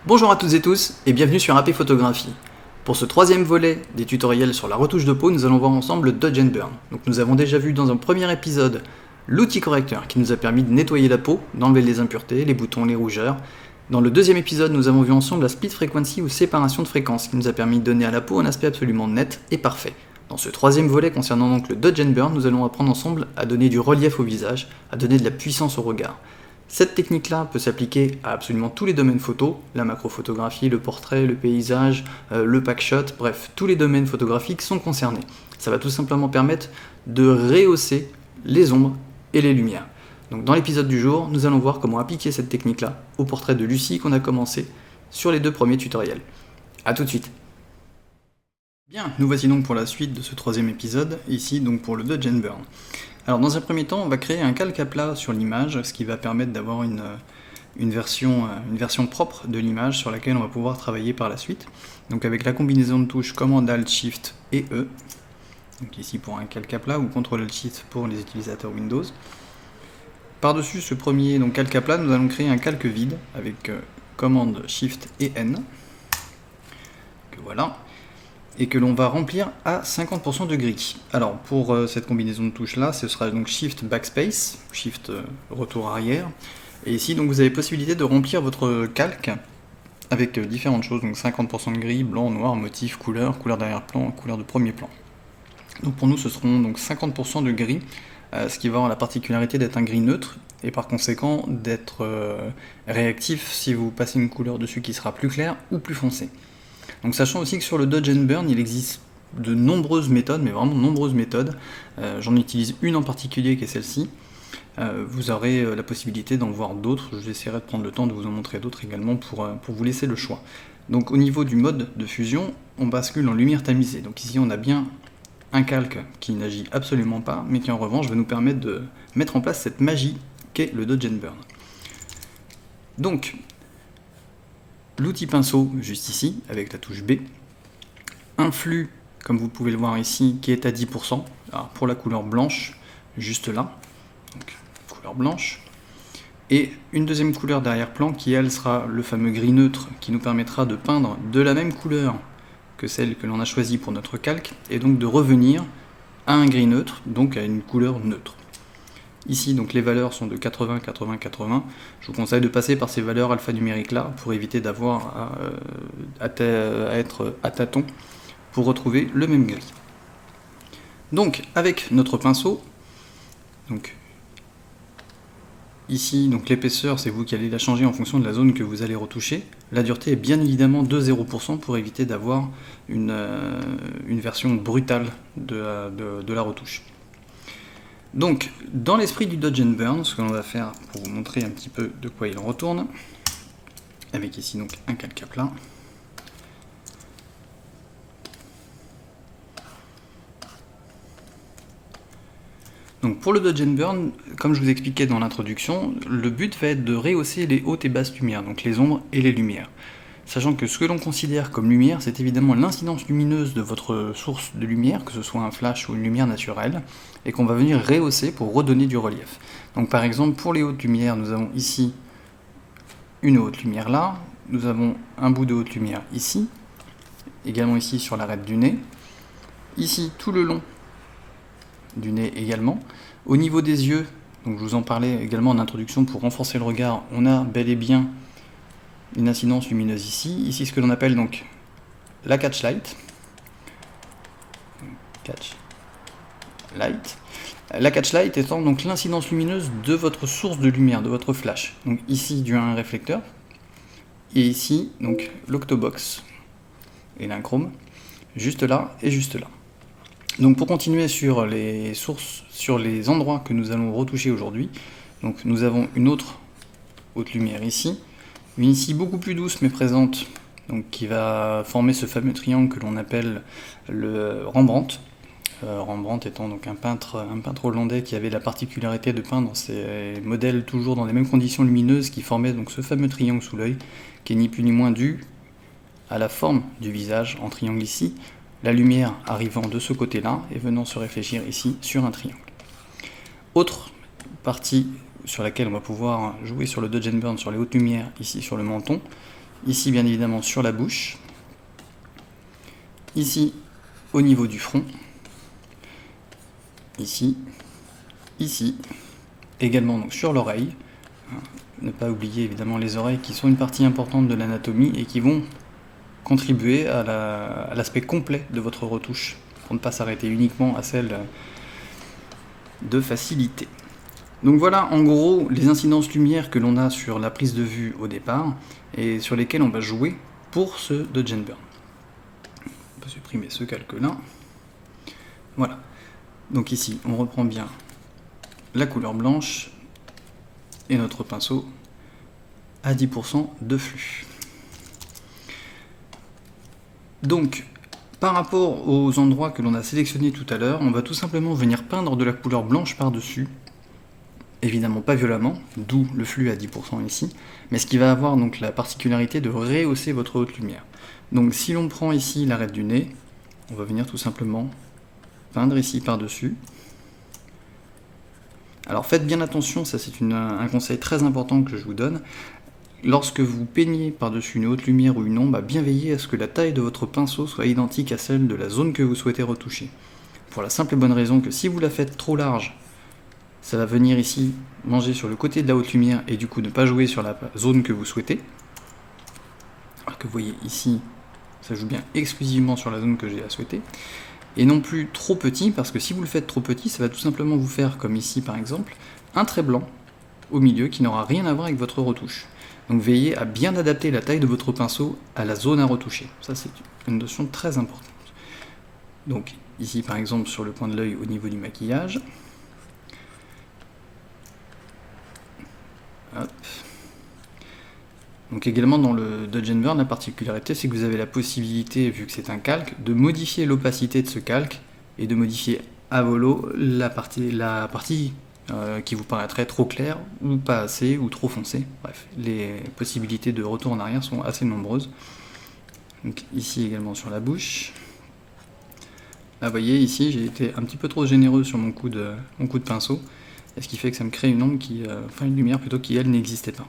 Bonjour à toutes et tous et bienvenue sur AP Photographie. Pour ce troisième volet des tutoriels sur la retouche de peau, nous allons voir ensemble le Dodge and Burn. Donc nous avons déjà vu dans un premier épisode l'outil correcteur qui nous a permis de nettoyer la peau, d'enlever les impuretés, les boutons, les rougeurs. Dans le deuxième épisode, nous avons vu ensemble la split frequency ou séparation de fréquences qui nous a permis de donner à la peau un aspect absolument net et parfait. Dans ce troisième volet concernant donc le Dodge and Burn, nous allons apprendre ensemble à donner du relief au visage, à donner de la puissance au regard. Cette technique-là peut s'appliquer à absolument tous les domaines photo, la macrophotographie, le portrait, le paysage, le packshot, bref, tous les domaines photographiques sont concernés. Ça va tout simplement permettre de rehausser les ombres et les lumières. Donc dans l'épisode du jour, nous allons voir comment appliquer cette technique-là au portrait de Lucie qu'on a commencé sur les deux premiers tutoriels. A tout de suite. Bien, nous voici donc pour la suite de ce troisième épisode, ici donc pour le Dodge and Burn. Alors dans un premier temps, on va créer un calque à plat sur l'image, ce qui va permettre d'avoir une version propre de l'image sur laquelle on va pouvoir travailler par la suite. Donc avec la combinaison de touches Command Alt Shift et E, donc ici pour un calque à plat ou Ctrl Alt Shift pour les utilisateurs Windows. Par-dessus ce premier donc, calque à plat, nous allons créer un calque vide avec Command Shift et N. Donc, voilà. Et que l'on va remplir à 50% de gris. Alors pour cette combinaison de touches là, ce sera donc Shift Backspace, Shift retour arrière. Et ici donc vous avez possibilité de remplir votre calque avec différentes choses, donc 50% de gris, blanc, noir, motif, couleur d'arrière-plan, couleur de premier plan. Donc pour nous ce seront donc 50% de gris, ce qui va avoir la particularité d'être un gris neutre et par conséquent d'être réactif si vous passez une couleur dessus qui sera plus claire ou plus foncée. Donc sachant aussi que sur le Dodge and Burn, il existe de nombreuses méthodes, mais vraiment nombreuses méthodes. J'en utilise une en particulier qui est celle-ci. Vous aurez la possibilité d'en voir d'autres. J'essaierai de prendre le temps de vous en montrer d'autres également pour vous laisser le choix. Donc au niveau du mode de fusion, on bascule en lumière tamisée. Donc ici on a bien un calque qui n'agit absolument pas, mais qui en revanche va nous permettre de mettre en place cette magie qu'est le Dodge and Burn. Donc, l'outil pinceau, juste ici, avec la touche B. Un flux, comme vous pouvez le voir ici, qui est à 10%. Alors pour la couleur blanche, juste là. Donc, couleur blanche. Et une deuxième couleur d'arrière-plan qui, elle, sera le fameux gris neutre, qui nous permettra de peindre de la même couleur que celle que l'on a choisie pour notre calque, et donc de revenir à un gris neutre, donc à une couleur neutre. Ici, donc les valeurs sont de 80, 80, 80. Je vous conseille de passer par ces valeurs alphanumériques là pour éviter d'avoir à être à tâtons pour retrouver le même gris. Donc, avec notre pinceau, donc ici, donc l'épaisseur, c'est vous qui allez la changer en fonction de la zone que vous allez retoucher. La dureté est bien évidemment de 0% pour éviter d'avoir une version brutale de la retouche. Donc, dans l'esprit du Dodge and Burn, ce que l'on va faire pour vous montrer un petit peu de quoi il en retourne, avec ici donc un calque à plat. Donc pour le Dodge and Burn, comme je vous expliquais dans l'introduction, le but va être de rehausser les hautes et basses lumières, donc les ombres et les lumières. Sachant que ce que l'on considère comme lumière, c'est évidemment l'incidence lumineuse de votre source de lumière, que ce soit un flash ou une lumière naturelle, et qu'on va venir rehausser pour redonner du relief. Donc par exemple, pour les hautes lumières, nous avons ici une haute lumière là, nous avons un bout de haute lumière ici, également ici sur l'arête du nez, ici tout le long du nez également. Au niveau des yeux, donc je vous en parlais également en introduction, pour renforcer le regard, on a bel et bien une incidence lumineuse ici. Ici, ce que l'on appelle donc la catch light. La catch light étant donc l'incidence lumineuse de votre source de lumière, de votre flash. Donc ici, dû à un réflecteur. Et ici, donc l'octobox et l'inchrome, juste là et juste là. Donc pour continuer sur les sources, sur les endroits que nous allons retoucher aujourd'hui, donc nous avons une autre haute lumière ici. Une ici beaucoup plus douce mais présente, donc qui va former ce fameux triangle que l'on appelle le Rembrandt. Rembrandt étant donc un peintre hollandais qui avait la particularité de peindre ses modèles toujours dans les mêmes conditions lumineuses qui formaient donc ce fameux triangle sous l'œil, qui est ni plus ni moins dû à la forme du visage en triangle ici, la lumière arrivant de ce côté-là et venant se réfléchir ici sur un triangle. Autre partie sur laquelle on va pouvoir jouer sur le Dodge and Burn, sur les hautes lumières, ici sur le menton. ici bien évidemment sur la bouche, ici au niveau du front, ici, ici, également donc sur l'oreille. Ne pas oublier évidemment les oreilles qui sont une partie importante de l'anatomie et qui vont contribuer à l'aspect complet de votre retouche, pour ne pas s'arrêter uniquement à celle de facilité. Donc voilà en gros les incidences lumière que l'on a sur la prise de vue au départ et sur lesquelles on va jouer pour ce Dodge and Burn. On peut supprimer ce calque-là. Voilà. Donc ici on reprend bien la couleur blanche et notre pinceau à 10% de flux. Donc, par rapport aux endroits que l'on a sélectionnés tout à l'heure, on va tout simplement venir peindre de la couleur blanche par-dessus. Évidemment pas violemment, d'où le flux à 10% ici, mais ce qui va avoir donc la particularité de rehausser votre haute lumière. Donc si l'on prend ici l'arête du nez, on va venir tout simplement peindre ici par-dessus. Alors faites bien attention, ça c'est un conseil très important que je vous donne. Lorsque vous peignez par-dessus une haute lumière ou une ombre, bien veillez à ce que la taille de votre pinceau soit identique à celle de la zone que vous souhaitez retoucher. Pour la simple et bonne raison que si vous la faites trop large, ça va venir ici manger sur le côté de la haute lumière et du coup ne pas jouer sur la zone que vous souhaitez. Alors que vous voyez ici, ça joue bien exclusivement sur la zone que j'ai à souhaiter. Et non plus trop petit, parce que si vous le faites trop petit, ça va tout simplement vous faire, comme ici par exemple, un trait blanc au milieu qui n'aura rien à voir avec votre retouche. Donc veillez à bien adapter la taille de votre pinceau à la zone à retoucher. Ça c'est une notion très importante. Donc ici par exemple sur le coin de l'œil au niveau du maquillage. Hop. Donc également dans le Dodge and Burn, la particularité c'est que vous avez la possibilité, vu que c'est un calque, de modifier l'opacité de ce calque et de modifier à volo la partie qui vous paraîtrait trop claire ou pas assez ou trop foncée. Bref, les possibilités de retour en arrière sont assez nombreuses. Donc ici également sur la bouche. Là vous voyez ici j'ai été un petit peu trop généreux sur mon coup de pinceau, et ce qui fait que ça me crée une ombre une lumière plutôt qui elle n'existait pas.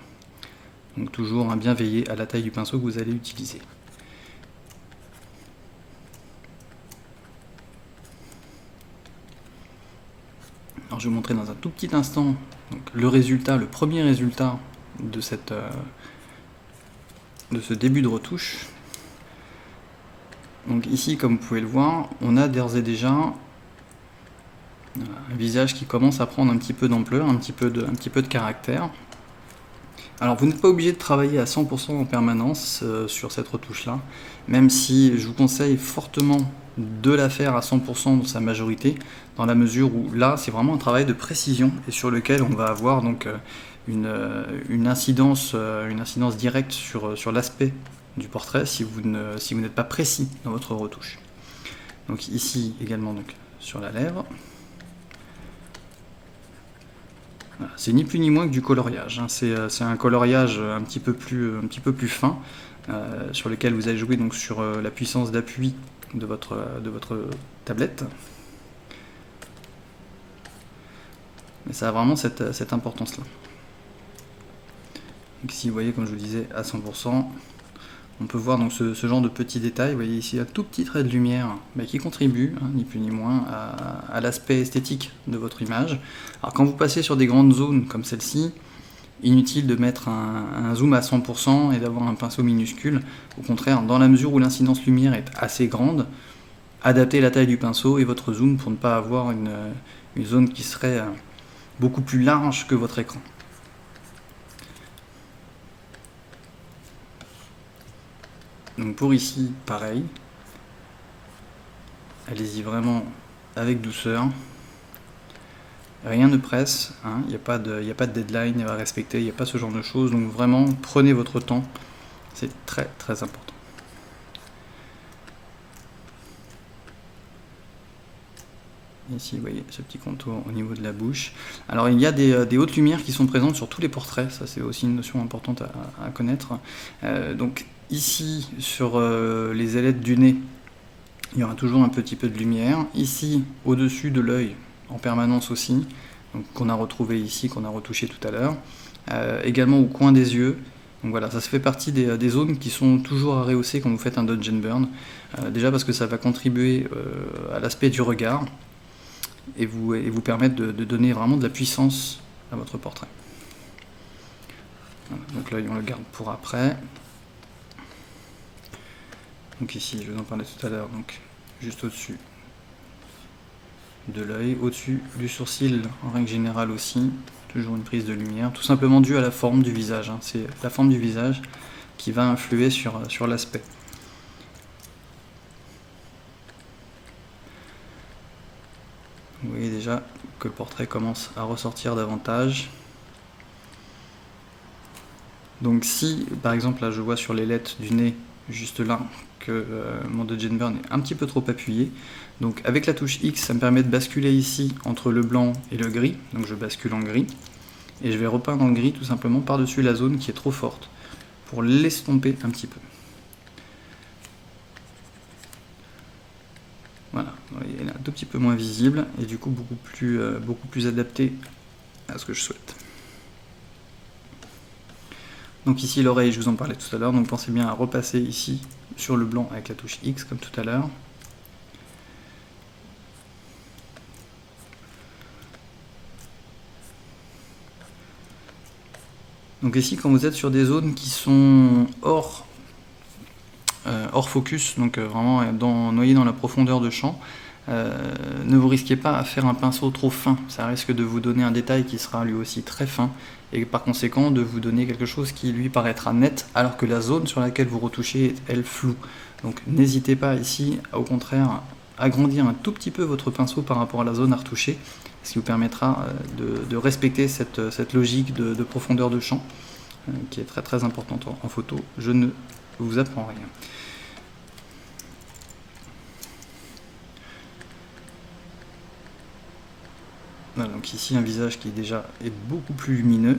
Donc toujours bien veiller à la taille du pinceau que vous allez utiliser. Alors je vais vous montrer dans un tout petit instant donc, le premier résultat de ce début de retouche. Donc ici, comme vous pouvez le voir, on a d'ores et déjà un visage qui commence à prendre un petit peu d'ampleur, un petit peu de caractère. Alors vous n'êtes pas obligé de travailler à 100% en permanence sur cette retouche-là, même si je vous conseille fortement de la faire à 100% dans sa majorité, dans la mesure où là c'est vraiment un travail de précision et sur lequel on va avoir donc une incidence directe sur l'aspect du portrait si vous n'êtes pas précis dans votre retouche. Donc ici également donc, sur la lèvre. Voilà, c'est ni plus ni moins que du coloriage, hein. C'est un coloriage un petit peu plus fin, sur lequel vous allez jouer donc, sur la puissance d'appui de votre tablette. Mais ça a vraiment cette importance-là. Ici, vous voyez, comme je vous disais, à 100%, on peut voir donc, ce genre de petits détails. Vous voyez ici un tout petit trait de lumière qui contribue, hein, ni plus ni moins, à l'aspect esthétique de votre image. Alors quand vous passez sur des grandes zones comme celle-ci, inutile de mettre un zoom à 100% et d'avoir un pinceau minuscule. Au contraire, dans la mesure où l'incidence lumière est assez grande, adaptez la taille du pinceau et votre zoom pour ne pas avoir une zone qui serait beaucoup plus large que votre écran. Donc pour ici, pareil, allez-y vraiment avec douceur, rien ne presse, hein, il n'y a pas de deadline à respecter, il n'y a pas ce genre de choses, donc vraiment prenez votre temps, c'est très très important. Ici, vous voyez ce petit contour au niveau de la bouche. Alors, il y a des hautes lumières qui sont présentes sur tous les portraits. Ça, c'est aussi une notion importante à connaître. Donc, ici, sur les ailettes du nez, il y aura toujours un petit peu de lumière. Ici, au-dessus de l'œil, en permanence aussi, qu'on a retrouvé ici, qu'on a retouché tout à l'heure. Également au coin des yeux. Donc voilà, ça fait partie des zones qui sont toujours à rehausser quand vous faites un dodge and burn. Déjà parce que ça va contribuer à l'aspect du regard et vous permettre de donner vraiment de la puissance à votre portrait. Voilà, donc là on le garde pour après. Donc ici, je vous en parlais tout à l'heure, donc juste au-dessus de l'œil, au-dessus du sourcil en règle générale aussi, toujours une prise de lumière, tout simplement dû à la forme du visage. Hein. C'est la forme du visage qui va influer sur l'aspect. Vous voyez déjà que le portrait commence à ressortir davantage. Donc si, par exemple, là je vois sur l'ailette du nez, juste là, que mon dodge and burn est un petit peu trop appuyé, donc avec la touche X, ça me permet de basculer ici entre le blanc et le gris, donc je bascule en gris, et je vais repeindre en gris tout simplement par-dessus la zone qui est trop forte, pour l'estomper un petit peu. Voilà, elle est un tout petit peu moins visible, et du coup beaucoup plus adapté à ce que je souhaite. Donc ici l'oreille, je vous en parlais tout à l'heure, donc pensez bien à repasser ici sur le blanc avec la touche X comme tout à l'heure. Donc ici quand vous êtes sur des zones qui sont hors focus, donc vraiment noyé dans la profondeur de champ, ne vous risquez pas à faire un pinceau trop fin, ça risque de vous donner un détail qui sera lui aussi très fin, et par conséquent de vous donner quelque chose qui lui paraîtra net, alors que la zone sur laquelle vous retouchez est elle floue. Donc n'hésitez pas ici, au contraire, à agrandir un tout petit peu votre pinceau par rapport à la zone à retoucher, ce qui vous permettra de respecter cette logique de profondeur de champ, qui est très très importante en photo. Je ne vous apprends rien. Voilà, donc ici un visage qui déjà est beaucoup plus lumineux.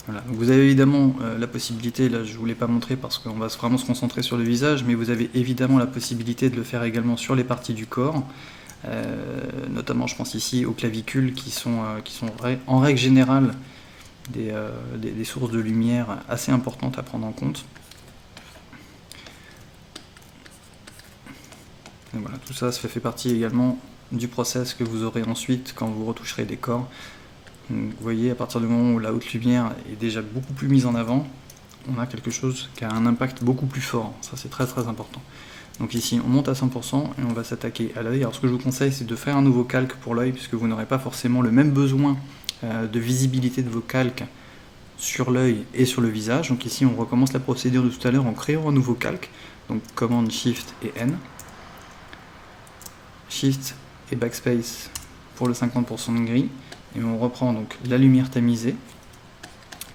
Voilà, donc vous avez évidemment la possibilité, là je ne vous l'ai pas montré parce qu'on va vraiment se concentrer sur le visage, mais vous avez évidemment la possibilité de le faire également sur les parties du corps, notamment je pense ici aux clavicules qui sont en règle générale des sources de lumière assez importantes à prendre en compte. Et voilà, tout ça fait partie également du process que vous aurez ensuite quand vous retoucherez des corps. Donc, vous voyez, à partir du moment où la haute lumière est déjà beaucoup plus mise en avant, on a quelque chose qui a un impact beaucoup plus fort. Ça c'est très très important. Donc ici on monte à 100% et on va s'attaquer à l'œil. Alors ce que je vous conseille c'est de faire un nouveau calque pour l'œil, puisque vous n'aurez pas forcément le même besoin de visibilité de vos calques sur l'œil et sur le visage. Donc ici on recommence la procédure de tout à l'heure en créant un nouveau calque. Donc commande Shift et N. Shift et Backspace pour le 50% de gris. Et on reprend donc la lumière tamisée.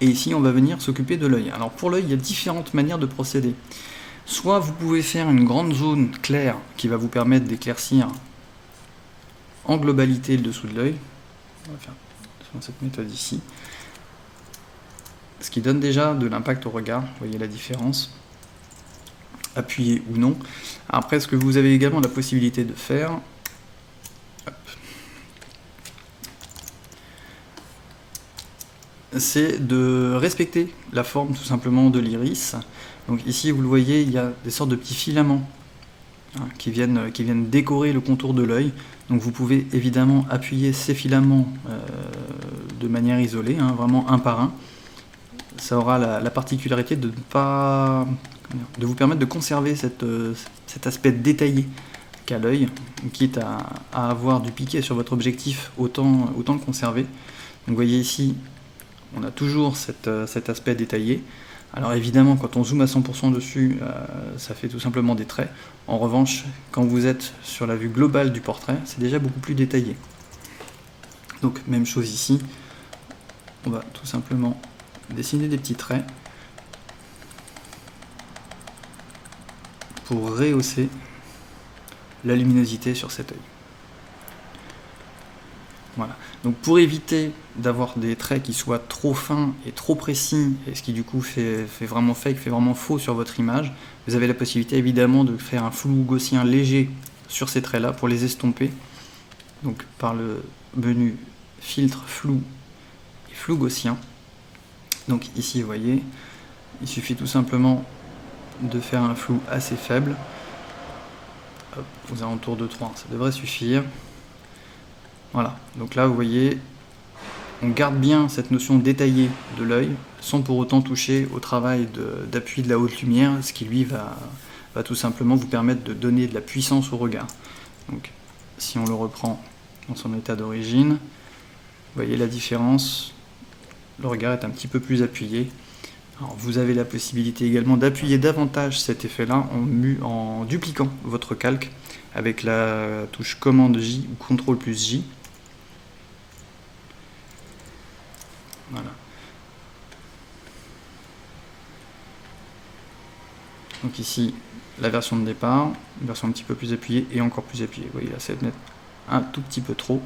Et ici on va venir s'occuper de l'œil. Alors pour l'œil il y a différentes manières de procéder. Soit vous pouvez faire une grande zone claire qui va vous permettre d'éclaircir en globalité le dessous de l'œil. On va faire cette méthode ici. Ce qui donne déjà de l'impact au regard, vous voyez la différence, appuyé ou non. Après, ce que vous avez également la possibilité de faire, c'est de respecter la forme tout simplement de l'iris. Donc ici, vous le voyez, il y a des sortes de petits filaments qui viennent décorer le contour de l'œil. Donc vous pouvez évidemment appuyer ces filaments de manière isolée, vraiment un par un. Ça aura la particularité de vous permettre de conserver cet aspect détaillé qu'a l'œil, quitte à avoir du piqué sur votre objectif, autant le conserver. Donc vous voyez ici, on a toujours cet aspect détaillé. Alors évidemment, quand on zoome à 100% dessus, ça fait tout simplement des traits. En revanche, quand vous êtes sur la vue globale du portrait, c'est déjà beaucoup plus détaillé. Donc même chose ici, on va tout simplement dessiner des petits traits pour rehausser la luminosité sur cet œil. Voilà. Donc pour éviter d'avoir des traits qui soient trop fins et trop précis, et ce qui du coup fait vraiment fake, fait vraiment faux sur votre image, vous avez la possibilité évidemment de faire un flou gaussien léger sur ces traits-là pour les estomper. Donc par le menu filtre, flou et flou gaussien. Donc ici, vous voyez, il suffit tout simplement de faire un flou assez faible, hop, aux alentours de 3, ça devrait suffire. Voilà, donc là vous voyez, on garde bien cette notion détaillée de l'œil, sans pour autant toucher au travail d'appui de la haute lumière, ce qui lui va tout simplement vous permettre de donner de la puissance au regard. Donc si on le reprend dans son état d'origine, vous voyez la différence, le regard est un petit peu plus appuyé. Alors, vous avez la possibilité également d'appuyer davantage cet effet-là en dupliquant votre calque avec la touche commande J ou CTRL plus J. Voilà. Donc ici, la version de départ, une version un petit peu plus appuyée et encore plus appuyée. Vous voyez là, ça va mettre un tout petit peu trop.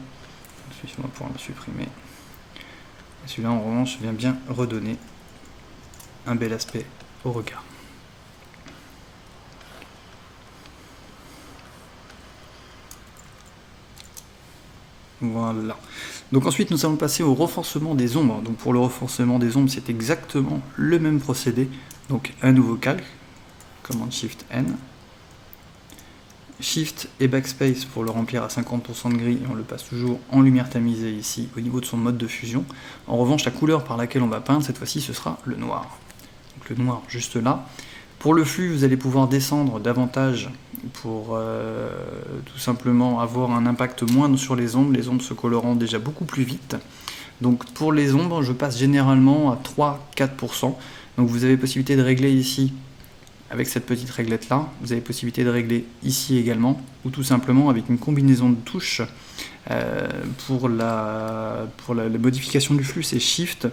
Celui-ci, on va pouvoir le supprimer. Celui-là, en revanche, vient bien redonner un bel aspect au regard. Voilà. Donc ensuite, nous allons passer au renforcement des ombres. Donc pour le renforcement des ombres, c'est exactement le même procédé. Donc un nouveau calque, commande Shift N. Shift et Backspace pour le remplir à 50% de gris, et on le passe toujours en lumière tamisée ici, au niveau de son mode de fusion. En revanche, la couleur par laquelle on va peindre, cette fois-ci, ce sera le noir. Donc le noir juste là. Pour le flux, vous allez pouvoir descendre davantage pour tout simplement avoir un impact moindre sur les ombres se colorant déjà beaucoup plus vite. Donc pour les ombres, je passe généralement à 3-4%. Donc vous avez possibilité de régler ici avec cette petite réglette là. Vous avez possibilité de régler ici également, ou tout simplement avec une combinaison de touches pour la modification du flux, c'est Shift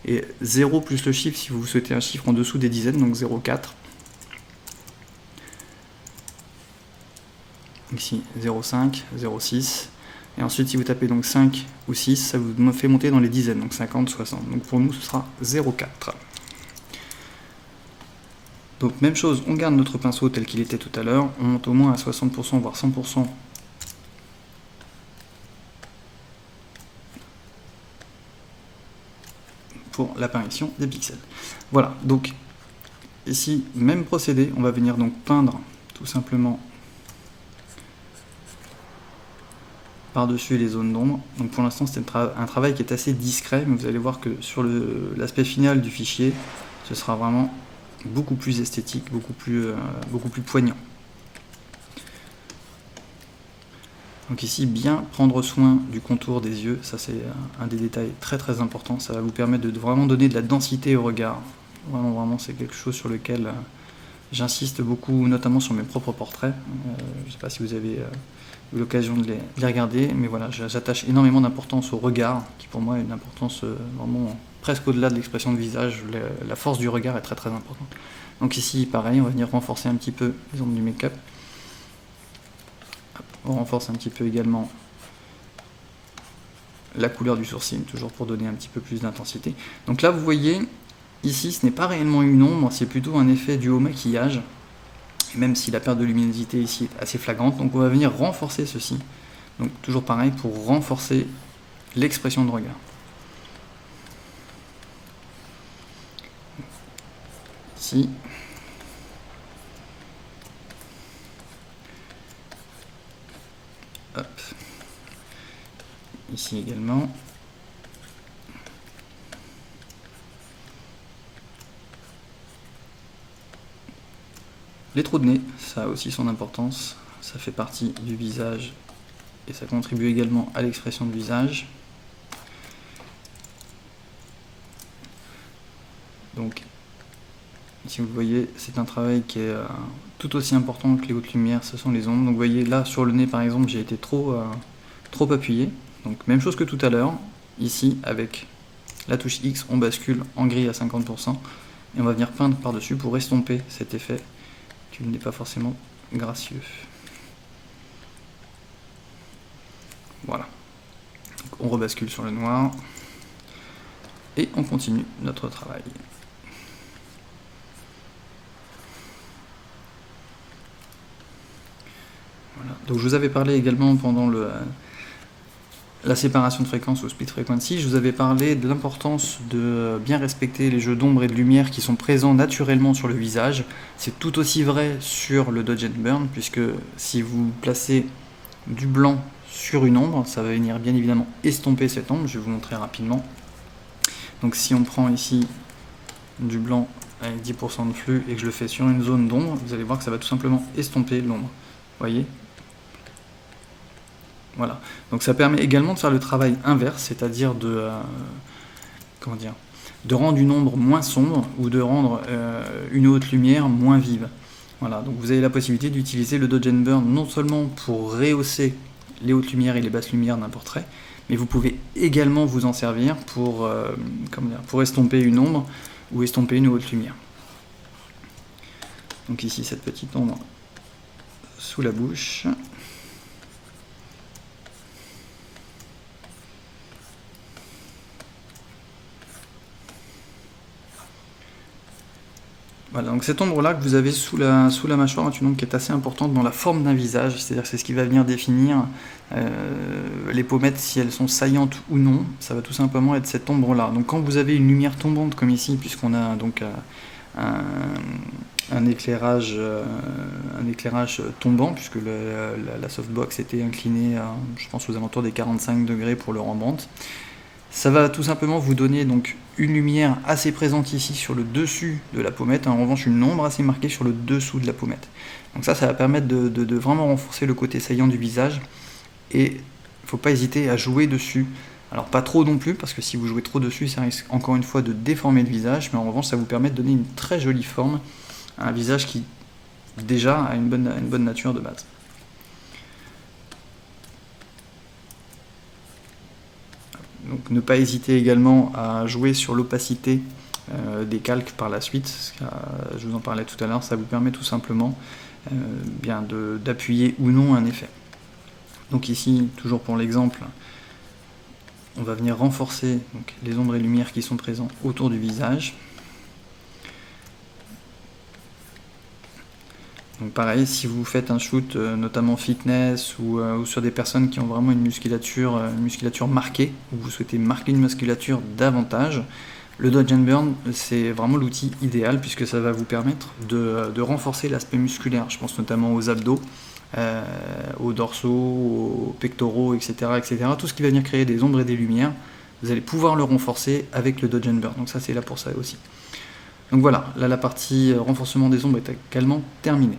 et 0 plus le chiffre si vous souhaitez un chiffre en dessous des dizaines, donc 0,4. Ici 0,5, 0,6. Et ensuite, si vous tapez donc 5 ou 6, ça vous fait monter dans les dizaines, donc 50, 60. Donc pour nous, ce sera 0,4. Donc même chose, on garde notre pinceau tel qu'il était tout à l'heure, on monte au moins à 60%, voire 100% pour l'apparition des pixels. Voilà, donc ici, même procédé, on va venir donc peindre tout simplement par-dessus les zones d'ombre. Donc pour l'instant, c'est un travail qui est assez discret, mais vous allez voir que sur l'aspect final du fichier, ce sera vraiment beaucoup plus esthétique, beaucoup plus poignant. Donc ici, bien prendre soin du contour des yeux, ça c'est un des détails très très importants, ça va vous permettre de vraiment donner de la densité au regard. Vraiment, c'est quelque chose sur lequel j'insiste beaucoup, notamment sur mes propres portraits. Je ne sais pas si vous avez eu l'occasion de les regarder, mais voilà, j'attache énormément d'importance au regard, qui pour moi a une importance vraiment presque au-delà de l'expression de visage. La force du regard est très très importante. Donc ici, pareil, on va venir renforcer un petit peu les ombres du make-up. On renforce un petit peu également la couleur du sourcil, toujours pour donner un petit peu plus d'intensité. Donc là, vous voyez, ici, ce n'est pas réellement une ombre, c'est plutôt un effet dû au maquillage, même si la perte de luminosité ici est assez flagrante. Donc on va venir renforcer ceci. Donc toujours pareil, pour renforcer l'expression de regard. Ici. Hop. Ici également. Les trous de nez, ça a aussi son importance. Ça fait partie du visage et ça contribue également à l'expression du visage. Donc, si vous le voyez, c'est un travail qui est tout aussi important que les hautes lumières, ce sont les ombres. Donc vous voyez là sur le nez par exemple, j'ai été trop appuyé. Donc même chose que tout à l'heure, ici avec la touche X, on bascule en gris à 50% et on va venir peindre par-dessus pour estomper cet effet qui n'est pas forcément gracieux. Voilà. Donc on rebascule sur le noir et on continue notre travail. Voilà. Donc je vous avais parlé également pendant la séparation de fréquence ou split frequency, je vous avais parlé de l'importance de bien respecter les jeux d'ombre et de lumière qui sont présents naturellement sur le visage. C'est tout aussi vrai sur le Dodge and Burn, puisque si vous placez du blanc sur une ombre, ça va venir bien évidemment estomper cette ombre. Je vais vous montrer rapidement. Donc si on prend ici du blanc avec 10% de flux et que je le fais sur une zone d'ombre, vous allez voir que ça va tout simplement estomper l'ombre. Vous voyez ? Voilà. Donc ça permet également de faire le travail inverse, c'est-à-dire de rendre une ombre moins sombre ou de rendre une haute lumière moins vive. Voilà. Donc vous avez la possibilité d'utiliser le Dodge and Burn non seulement pour rehausser les hautes lumières et les basses lumières d'un portrait, mais vous pouvez également vous en servir pour estomper une ombre ou estomper une haute lumière. Donc ici cette petite ombre sous la bouche. Voilà, donc cette ombre-là que vous avez sous la mâchoire est une ombre qui est assez importante dans la forme d'un visage, c'est-à-dire que c'est ce qui va venir définir les pommettes, si elles sont saillantes ou non. Ça va tout simplement être cette ombre-là. Donc quand vous avez une lumière tombante comme ici, puisqu'on a donc un éclairage tombant, puisque la softbox était inclinée à, je pense, aux alentours des 45 degrés pour le Rembrandt, ça va tout simplement vous donner donc une lumière assez présente ici sur le dessus de la pommette, en revanche une ombre assez marquée sur le dessous de la pommette. Donc ça va permettre de vraiment renforcer le côté saillant du visage, et il ne faut pas hésiter à jouer dessus. Alors pas trop non plus, parce que si vous jouez trop dessus, ça risque encore une fois de déformer le visage, mais en revanche ça vous permet de donner une très jolie forme à un visage qui déjà a une bonne nature de base. Donc ne pas hésiter également à jouer sur l'opacité des calques par la suite. Je vous en parlais tout à l'heure, ça vous permet tout simplement d'appuyer ou non un effet. Donc ici, toujours pour l'exemple, on va venir renforcer donc, les ombres et lumières qui sont présents autour du visage. Donc pareil, si vous faites un shoot notamment fitness ou sur des personnes qui ont vraiment une musculature marquée, ou vous souhaitez marquer une musculature davantage, le Dodge and Burn c'est vraiment l'outil idéal puisque ça va vous permettre de renforcer l'aspect musculaire. Je pense notamment aux abdos, aux dorsaux, aux pectoraux, etc., etc. Tout ce qui va venir créer des ombres et des lumières, vous allez pouvoir le renforcer avec le Dodge and Burn. Donc ça c'est là pour ça aussi. Donc voilà, là la partie renforcement des ombres est également terminée.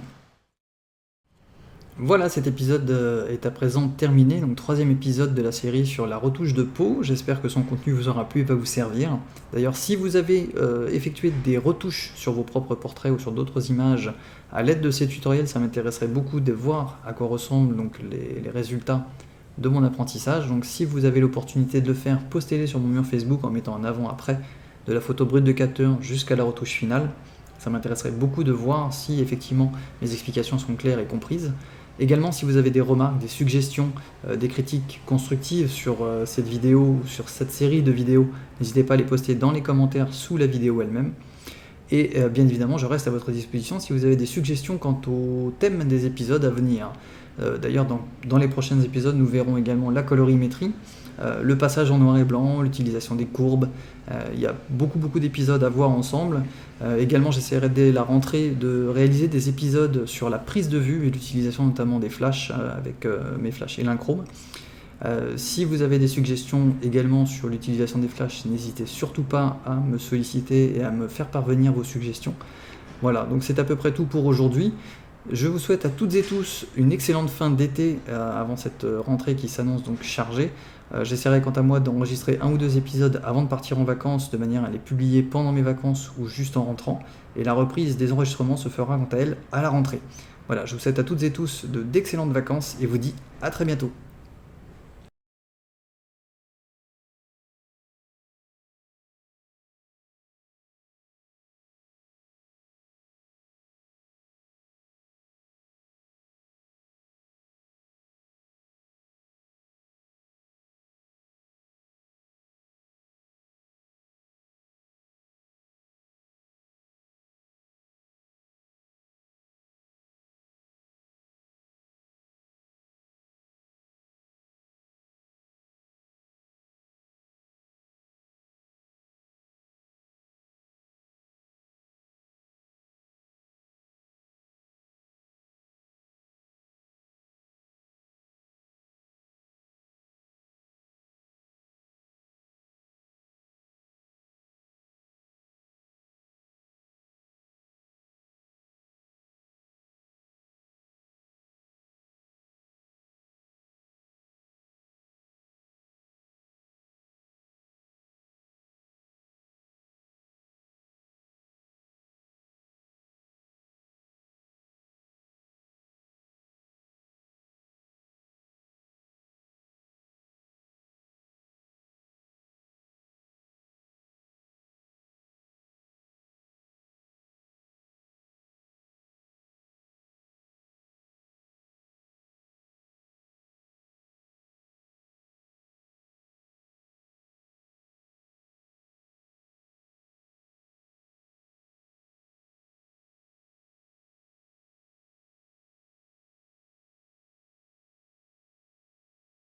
Voilà, cet épisode est à présent terminé, donc 3e épisode de la série sur la retouche de peau. J'espère que son contenu vous aura plu et va vous servir. D'ailleurs, si vous avez effectué des retouches sur vos propres portraits ou sur d'autres images à l'aide de ces tutoriels, ça m'intéresserait beaucoup de voir à quoi ressemblent donc, les résultats de mon apprentissage. Donc si vous avez l'opportunité de le faire, postez-les sur mon mur Facebook en mettant en avant-après de la photo brute de capteur jusqu'à la retouche finale. Ça m'intéresserait beaucoup de voir si effectivement mes explications sont claires et comprises. Également, si vous avez des remarques, des suggestions, des critiques constructives sur cette vidéo ou sur cette série de vidéos, n'hésitez pas à les poster dans les commentaires sous la vidéo elle-même. Et bien évidemment, je reste à votre disposition si vous avez des suggestions quant au thème des épisodes à venir. D'ailleurs, dans les prochains épisodes, nous verrons également la colorimétrie, le passage en noir et blanc, l'utilisation des courbes. Il y a beaucoup d'épisodes à voir ensemble. Également, j'essaierai dès la rentrée de réaliser des épisodes sur la prise de vue et l'utilisation notamment des flashs avec mes flashs Elinchrom. Si vous avez des suggestions également sur l'utilisation des flashs, n'hésitez surtout pas à me solliciter et à me faire parvenir vos suggestions. Voilà, donc c'est à peu près tout pour aujourd'hui. Je vous souhaite à toutes et tous une excellente fin d'été avant cette rentrée qui s'annonce donc chargée. J'essaierai quant à moi d'enregistrer 1 ou 2 épisodes avant de partir en vacances de manière à les publier pendant mes vacances ou juste en rentrant. Et la reprise des enregistrements se fera quant à elle à la rentrée. Voilà, je vous souhaite à toutes et tous d'excellentes vacances et vous dis à très bientôt.